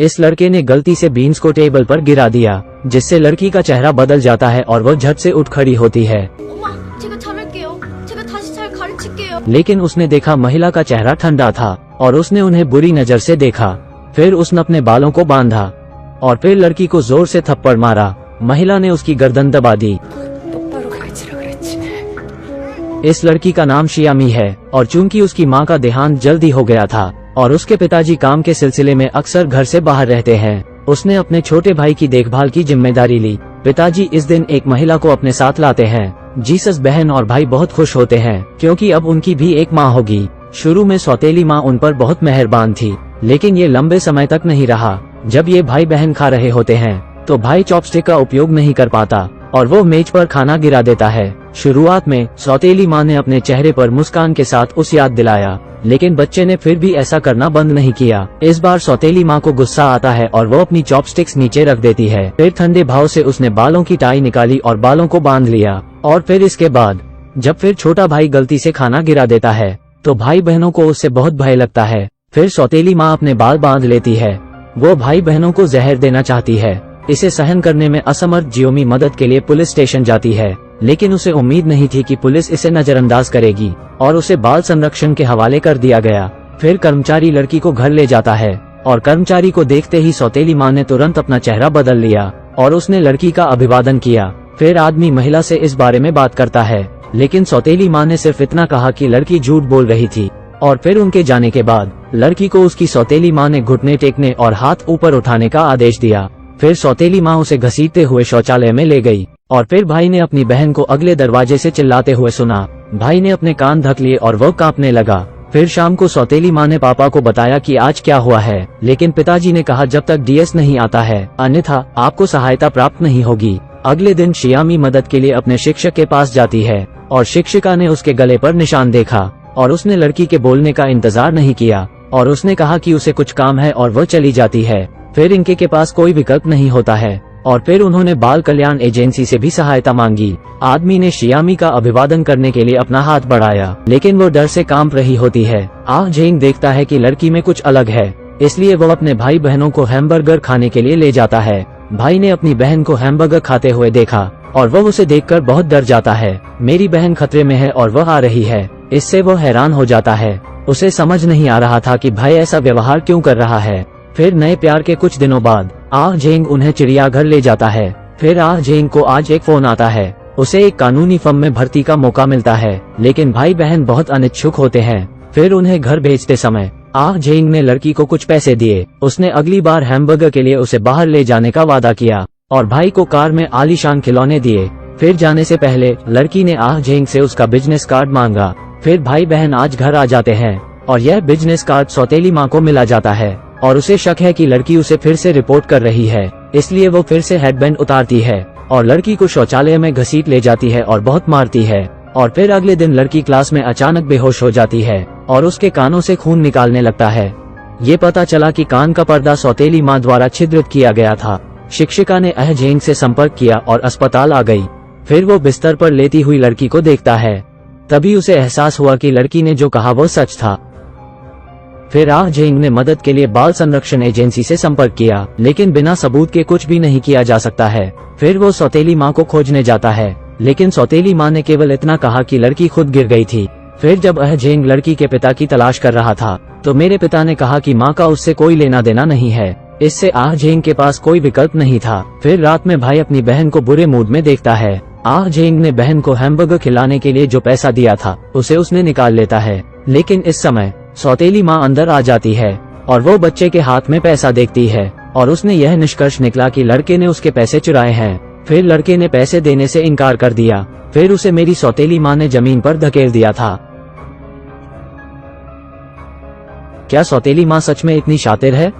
इस लड़के ने गलती से बीन्स को टेबल पर गिरा दिया, जिससे लड़की का चेहरा बदल जाता है और वह झट से उठ खड़ी होती है। लेकिन उसने देखा महिला का चेहरा ठंडा था और उसने उन्हें बुरी नजर से देखा। फिर उसने अपने बालों को बांधा और फिर लड़की को जोर से थप्पड़ मारा। महिला ने उसकी गर्दन दबा दी। इस लड़की का नाम शियामी है और चूंकि उसकी मां का देहांत जल्दी हो गया था और उसके पिताजी काम के सिलसिले में अक्सर घर से बाहर रहते हैं, उसने अपने छोटे भाई की देखभाल की जिम्मेदारी ली। पिताजी इस दिन एक महिला को अपने साथ लाते हैं। जीसस बहन और भाई बहुत खुश होते हैं क्योंकि अब उनकी भी एक माँ होगी। शुरू में सौतेली माँ उन पर बहुत मेहरबान थी, लेकिन ये लंबे समय तक नहीं रहा। जब ये भाई बहन खा रहे होते हैं तो भाई चॉपस्टिक का उपयोग नहीं कर पाता और वो मेज पर खाना गिरा देता है। शुरुआत में सौतेली माँ ने अपने चेहरे पर मुस्कान के साथ उस याद दिलाया, लेकिन बच्चे ने फिर भी ऐसा करना बंद नहीं किया। इस बार सौतेली माँ को गुस्सा आता है और वो अपनी चॉपस्टिक्स नीचे रख देती है। फिर ठंडे भाव से उसने बालों की टाई निकाली और बालों को बांध लिया। और फिर इसके बाद जब फिर छोटा भाई गलती से खाना गिरा देता है तो भाई बहनों को उससे बहुत भय लगता है। फिर सौतेली माँ अपने बाल बांध लेती है। वो भाई बहनों को जहर देना चाहती है। इसे सहन करने में असमर्थ जियोमी मदद के लिए पुलिस स्टेशन जाती है, लेकिन उसे उम्मीद नहीं थी कि पुलिस इसे नजरअंदाज करेगी और उसे बाल संरक्षण के हवाले कर दिया गया। फिर कर्मचारी लड़की को घर ले जाता है और कर्मचारी को देखते ही सौतेली माँ ने तुरंत अपना चेहरा बदल लिया और उसने लड़की का अभिवादन किया। फिर आदमी महिला से इस बारे में बात करता है, लेकिन सौतेली माँ ने सिर्फ इतना कहा कि लड़की झूठ बोल रही थी। और फिर उनके जाने के बाद लड़की को उसकी सौतेली माँ ने घुटने टेकने और हाथ ऊपर उठाने का आदेश दिया। फिर सौतेली माँ उसे घसीटते हुए शौचालय में ले गई और फिर भाई ने अपनी बहन को अगले दरवाजे से चिल्लाते हुए सुना। भाई ने अपने कान ढक लिए और वो कांपने लगा। फिर शाम को सौतेली माँ ने पापा को बताया कि आज क्या हुआ है, लेकिन पिताजी ने कहा जब तक डीएस नहीं आता है अन्यथा आपको सहायता प्राप्त नहीं होगी। अगले दिन शियामी मदद के लिए अपने शिक्षक के पास जाती है और शिक्षिका ने उसके गले पर निशान देखा और उसने लड़की के बोलने का इंतजार नहीं किया और उसने कहा कि उसे कुछ काम है और वह चली जाती है। फिर इनके के पास कोई विकल्प नहीं होता है और फिर उन्होंने बाल कल्याण एजेंसी से भी सहायता मांगी। आदमी ने शियामी का अभिवादन करने के लिए अपना हाथ बढ़ाया, लेकिन वो डर से कांप रही होती है। आह जेंग देखता है कि लड़की में कुछ अलग है, इसलिए वो अपने भाई बहनों को हैमबर्गर खाने के लिए ले जाता है। भाई ने अपनी बहन को हैमबर्गर खाते हुए देखा और वह उसे देखकर बहुत डर जाता है। मेरी बहन खतरे में है और वह आ रही है। इससे वो हैरान हो जाता है। उसे समझ नहीं आ रहा था कि भाई ऐसा व्यवहार क्यों कर रहा है। फिर नए प्यार के कुछ दिनों बाद आह जेंग उन्हें चिड़ियाघर ले जाता है। फिर आह जेंग को आज एक फोन आता है। उसे एक कानूनी फर्म में भर्ती का मौका मिलता है, लेकिन भाई बहन बहुत अनिच्छुक होते हैं। फिर उन्हें घर भेजते समय आह जेंग ने लड़की को कुछ पैसे दिए। उसने अगली बार हैमबर्गर के लिए उसे बाहर ले जाने का वादा किया और भाई को कार में आलीशान खिलौने दिए। फिर जाने से पहले लड़की ने आह जेंग से उसका बिजनेस कार्ड मांगा। फिर भाई बहन आज घर आ जाते हैं और यह बिजनेस कार्ड सौतेली माँ को मिला जाता है और उसे शक है कि लड़की उसे फिर से रिपोर्ट कर रही है, इसलिए वो फिर से हेडबैंड उतारती है और लड़की को शौचालय में घसीट ले जाती है और बहुत मारती है। और फिर अगले दिन लड़की क्लास में अचानक बेहोश हो जाती है और उसके कानों से खून निकालने लगता है। ये पता चला कि कान का पर्दा सौतेली माँ द्वारा छिद्रित किया गया था। शिक्षिका ने आह जेंग से संपर्क किया और अस्पताल आ गई। फिर वो बिस्तर पर लेटी हुई लड़की को देखता है। तभी उसे एहसास हुआ कि लड़की ने जो कहा वो सच था। फिर आह जेंग ने मदद के लिए बाल संरक्षण एजेंसी से संपर्क किया, लेकिन बिना सबूत के कुछ भी नहीं किया जा सकता है। फिर वो सौतेली माँ को खोजने जाता है, लेकिन सौतेली माँ ने केवल इतना कहा कि लड़की खुद गिर गई थी। फिर जब आह जेंग लड़की के पिता की तलाश कर रहा था तो मेरे पिता ने कहा कि माँ का उससे कोई लेना देना नहीं है। इससे आह जेंग के पास कोई विकल्प नहीं था। फिर रात में भाई अपनी बहन को बुरे मूड में देखता है। आह जेंग ने बहन को हैमबर्गर खिलाने के लिए जो पैसा दिया था उसे उसने निकाल लेता है, लेकिन इस समय सौतेली माँ अंदर आ जाती है और वो बच्चे के हाथ में पैसा देखती है और उसने यह निष्कर्ष निकला कि लड़के ने उसके पैसे चुराए हैं। फिर लड़के ने पैसे देने से इनकार कर दिया। फिर उसे मेरी सौतेली माँ ने जमीन पर धकेल दिया था। क्या सौतेली माँ सच में इतनी शातिर है?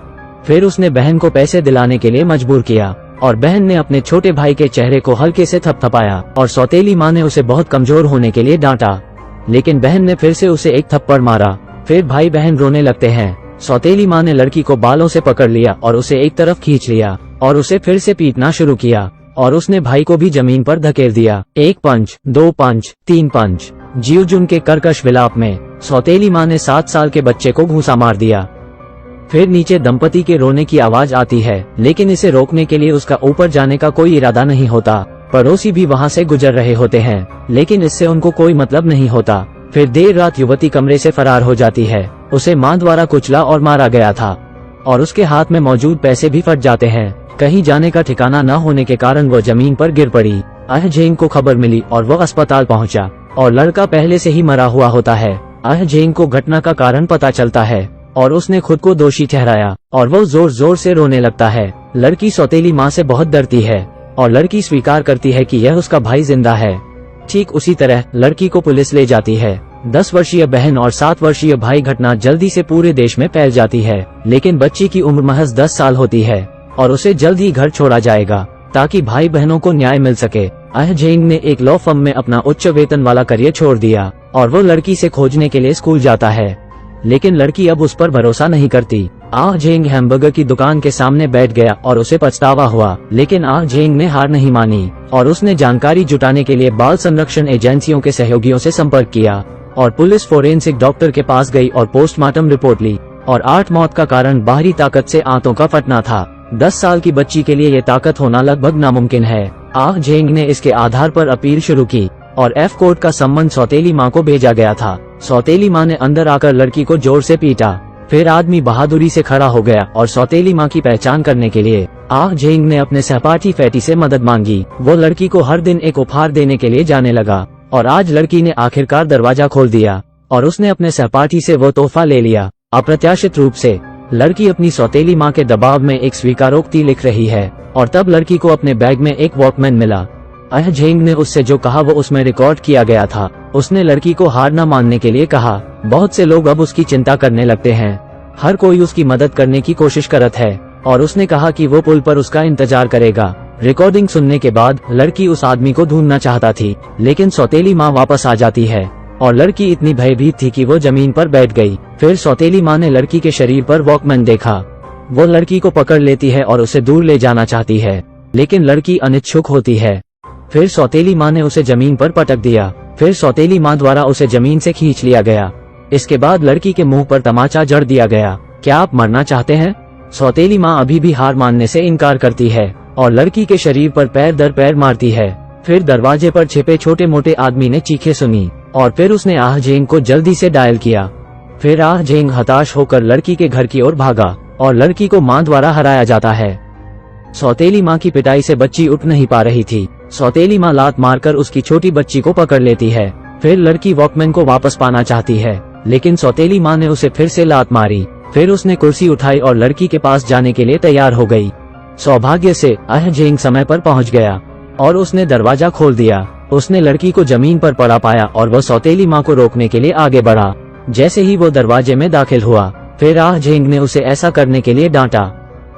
फिर उसने बहन को पैसे दिलाने के लिए मजबूर किया और बहन ने अपने छोटे भाई के चेहरे को हल्के से थपथपाया और सौतेली माँ ने उसे बहुत कमजोर होने के लिए डांटा, लेकिन बहन ने फिर से उसे एक थप्पड़ मारा। फिर भाई बहन रोने लगते हैं। सौतेली माँ ने लड़की को बालों से पकड़ लिया और उसे एक तरफ खींच लिया और उसे फिर से पीटना शुरू किया और उसने भाई को भी जमीन पर धकेल दिया। 1 पंच, 2 पंच, 3 पंच। जियोजुन के कर्कश विलाप में सौतेली माँ ने 7 साल के बच्चे को घूंसा मार दिया। फिर नीचे दंपति के रोने की आवाज आती है, लेकिन इसे रोकने के लिए उसका ऊपर जाने का कोई इरादा नहीं होता। पड़ोसी भी वहाँ से गुजर रहे होते हैं, लेकिन इससे उनको कोई मतलब नहीं होता। फिर देर रात युवती कमरे से फरार हो जाती है। उसे मां द्वारा कुचला और मारा गया था और उसके हाथ में मौजूद पैसे भी फट जाते हैं। कहीं जाने का ठिकाना न होने के कारण वो जमीन पर गिर पड़ी। आह जेंग को खबर मिली और वो अस्पताल पहुंचा और लड़का पहले से ही मरा हुआ होता है। आह जेंग को घटना का कारण पता चलता है और उसने खुद को दोषी ठहराया और वो जोर जोर से रोने लगता है। लड़की सौतेली माँ से बहुत डरती है और लड़की स्वीकार करती है कि यह उसका भाई जिंदा है। ठीक उसी तरह लड़की को पुलिस ले जाती है। 10 वर्षीय बहन और 7 वर्षीय भाई घटना जल्दी से पूरे देश में फैल जाती है, लेकिन बच्ची की उम्र महज 10 साल होती है और उसे जल्द ही घर छोड़ा जाएगा ताकि भाई बहनों को न्याय मिल सके। आह जेंग ने एक लॉ फर्म में अपना उच्च वेतन वाला करियर छोड़ दिया और वो लड़की से खोजने के लिए स्कूल जाता है, लेकिन लड़की अब उस पर भरोसा नहीं करती। आह जेंग हैमबर्गर की दुकान के सामने बैठ गया और उसे पछतावा हुआ, लेकिन आह जेंग ने हार नहीं मानी और उसने जानकारी जुटाने के लिए बाल संरक्षण एजेंसियों के सहयोगियों से संपर्क किया और पुलिस फोरेंसिक डॉक्टर के पास गई और पोस्टमार्टम रिपोर्ट ली और 8 मौत का कारण बाहरी ताकत से आंतों का फटना था। 10 साल की बच्ची के लिए ये ताकत होना लगभग नामुमकिन है। आह जेंग ने इसके आधार पर अपील शुरू की और एफ कोर्ट का सम्मन सौतेली माँ को भेजा गया था। सौतेली माँ ने अंदर आकर लड़की को जोर से पीटा। फिर आदमी बहादुरी से खड़ा हो गया और सौतेली माँ की पहचान करने के लिए आह जेंग ने अपने सहपाठी फैटी से मदद मांगी। वो लड़की को हर दिन एक उपहार देने के लिए जाने लगा और आज लड़की ने आखिरकार दरवाजा खोल दिया और उसने अपने सहपाठी से वो तोहफा ले लिया। अप्रत्याशित रूप से लड़की अपनी सौतेली माँ के दबाव में एक स्वीकारोक्ति लिख रही है और तब लड़की को अपने बैग में एक वॉकमैन मिला। आह जेंग ने उससे जो कहा वो उसमें रिकॉर्ड किया गया था। उसने लड़की को हार न मानने के लिए कहा। बहुत से लोग अब उसकी चिंता करने लगते हैं, हर कोई उसकी मदद करने की कोशिश करत है और उसने कहा कि वो पुल पर उसका इंतजार करेगा। रिकॉर्डिंग सुनने के बाद लड़की उस आदमी को ढूंढना चाहता थी, लेकिन सौतेली माँ वापस आ जाती है और लड़की इतनी भयभीत थी कि वो जमीन पर बैठ गई। फिर सौतेली माँ ने लड़की के शरीर पर वॉकमैन देखा। वो लड़की को पकड़ लेती है और उसे दूर ले जाना चाहती है, लेकिन लड़की अनिच्छुक होती है। फिर सौतेली माँ ने उसे जमीन पर पटक दिया। फिर सौतेली माँ द्वारा उसे जमीन से खींच लिया गया। इसके बाद लड़की के मुंह पर तमाचा जड़ दिया गया। क्या आप मरना चाहते हैं? सौतेली माँ अभी भी हार मानने से इनकार करती है और लड़की के शरीर पर पैर दर पैर मारती है। फिर दरवाजे पर छिपे छोटे मोटे आदमी ने चीखें सुनी और फिर उसने आह जेंग को जल्दी से डायल किया। फिर आह जेंग हताश होकर लड़की के घर की ओर भागा और लड़की को माँ द्वारा हराया जाता है। सौतेली माँ की पिटाई से बच्ची उठ नहीं पा रही थी। सौतेली माँ लात मारकर उसकी छोटी बच्ची को पकड़ लेती है। फिर लड़की वॉकमैन को वापस पाना चाहती है, लेकिन सौतेली माँ ने उसे फिर से लात मारी। फिर उसने कुर्सी उठाई और लड़की के पास जाने के लिए तैयार हो गई। सौभाग्य से आह जेंग समय पर पहुंच गया और उसने दरवाजा खोल दिया। उसने लड़की को जमीन पर पड़ा पाया और वह सौतेली माँ को रोकने के लिए आगे बढ़ा। जैसे ही वो दरवाजे में दाखिल हुआ, फिर आह जेंग ने उसे ऐसा करने के लिए डांटा।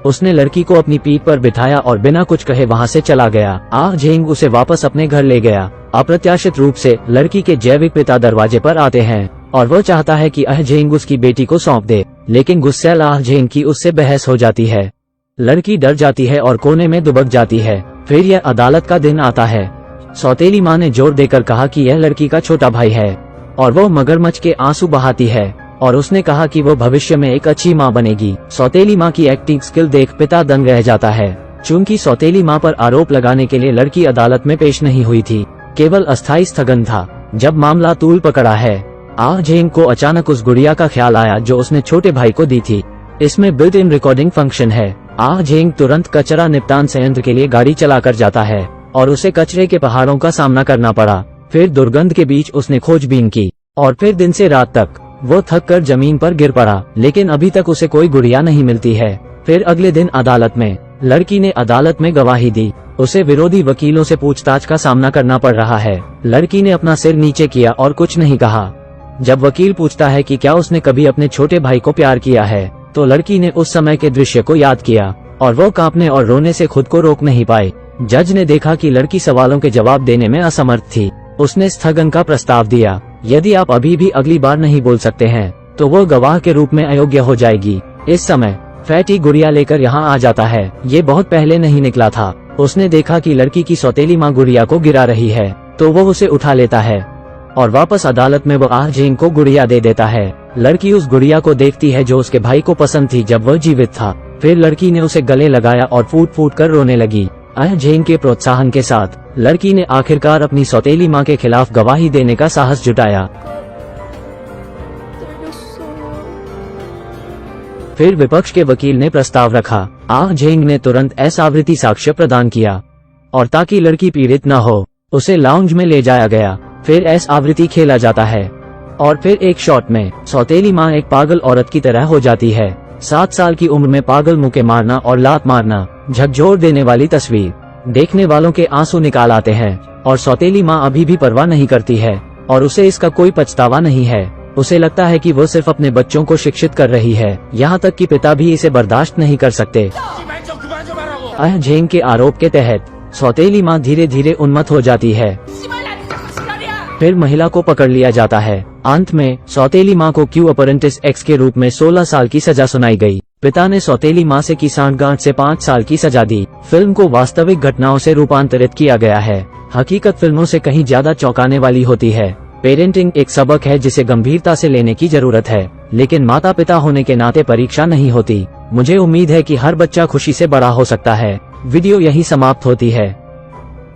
उसने लड़की को अपनी पीठ पर बिठाया और बिना कुछ कहे वहाँ से चला गया। आह जेंग उसे वापस अपने घर ले गया। अप्रत्याशित रूप से लड़की के जैविक पिता दरवाजे पर आते हैं और वो चाहता है कि आह जेंग उसकी बेटी को सौंप दे, लेकिन गुस्सैल आह जेंग की उससे बहस हो जाती है। लड़की डर जाती है और कोने में दुबक जाती है। फिर यह अदालत का दिन आता है। सौतेली माँ ने जोर देकर कहा कि यह लड़की का छोटा भाई है और वो मगरमच्छ के आंसू बहाती है और उसने कहा कि वो भविष्य में एक अच्छी माँ बनेगी। सौतेली माँ की एक्टिंग स्किल देख पिता दंग रह जाता है। चूंकि सौतेली माँ पर आरोप लगाने के लिए लड़की अदालत में पेश नहीं हुई थी, केवल अस्थायी स्थगन था। जब मामला तूल पकड़ा है, आह जेंग को अचानक उस गुड़िया का ख्याल आया जो उसने छोटे भाई को दी थी। इसमें बिल्ट इन रिकॉर्डिंग फंक्शन है। आह जेंग तुरंत कचरा निपटान संयंत्र के लिए गाड़ी चलाकर जाता है और उसे कचरे के पहाड़ों का सामना करना पड़ा। फिर दुर्गंध के बीच उसने खोजबीन की और फिर दिन से रात तक वो थक कर जमीन पर गिर पड़ा, लेकिन अभी तक उसे कोई गुड़िया नहीं मिलती है। फिर अगले दिन अदालत में लड़की ने अदालत में गवाही दी। उसे विरोधी वकीलों से पूछताछ का सामना करना पड़ रहा है। लड़की ने अपना सिर नीचे किया और कुछ नहीं कहा। जब वकील पूछता है कि क्या उसने कभी अपने छोटे भाई को प्यार किया है, तो लड़की ने उस समय के दृश्य को याद किया और वो कांपने और रोने से खुद को रोक नहीं पाई। जज ने देखा कि लड़की सवालों के जवाब देने में असमर्थ थी। उसने स्थगन का प्रस्ताव दिया। यदि आप अभी भी अगली बार नहीं बोल सकते हैं, तो वो गवाह के रूप में अयोग्य हो जाएगी। इस समय फैटी गुड़िया लेकर यहाँ आ जाता है। ये बहुत पहले नहीं निकला था। उसने देखा कि लड़की की सौतेली माँ गुड़िया को गिरा रही है, तो वो उसे उठा लेता है। और वापस अदालत में वो आह जेंग को गुड़िया दे देता है। लड़की उस गुड़िया को देखती है जो उसके भाई को पसंद थी जब वह जीवित था। फिर लड़की ने उसे गले लगाया और फूट फूट कर रोने लगी। आह जेंग के प्रोत्साहन के साथ लड़की ने आखिरकार अपनी सौतेली मां के खिलाफ गवाही देने का साहस जुटाया। फिर विपक्ष के वकील ने प्रस्ताव रखा। आह जेंग ने तुरंत असावृति साक्ष्य प्रदान किया और ताकि लड़की पीड़ित न हो उसे लाउंज में ले जाया गया। फिर असावृति खेला जाता है और फिर एक शॉट में सौतेली मां एक पागल औरत की तरह हो जाती है। 7 साल की उम्र में पागल मुक्के मारना और लात मारना, झकझोर देने वाली तस्वीर देखने वालों के आंसू निकाल आते हैं। और सौतेली मां अभी भी परवाह नहीं करती है और उसे इसका कोई पछतावा नहीं है। उसे लगता है कि वो सिर्फ अपने बच्चों को शिक्षित कर रही है, यहाँ तक कि पिता भी इसे बर्दाश्त नहीं कर सकते। आह जेंग के आरोप के तहत सौतेली मां धीरे धीरे उन्मत्त हो जाती है। फिर महिला को पकड़ लिया जाता है। अंत में सौतेली मां को क्यू अपेरेंटिस एक्स के रूप में 16 साल की सजा सुनाई गई। पिता ने सौतेली मां से की सांठगांठ से 5 साल की सजा दी। फिल्म को वास्तविक घटनाओं से रूपांतरित किया गया है। हकीकत फिल्मों से कहीं ज्यादा चौंकाने वाली होती है। पेरेंटिंग एक सबक है जिसे गंभीरता से लेने की जरूरत है, लेकिन माता पिता होने के नाते परीक्षा नहीं होती। मुझे उम्मीद है कि हर बच्चा खुशी से बड़ा हो सकता है। वीडियो यही समाप्त होती है।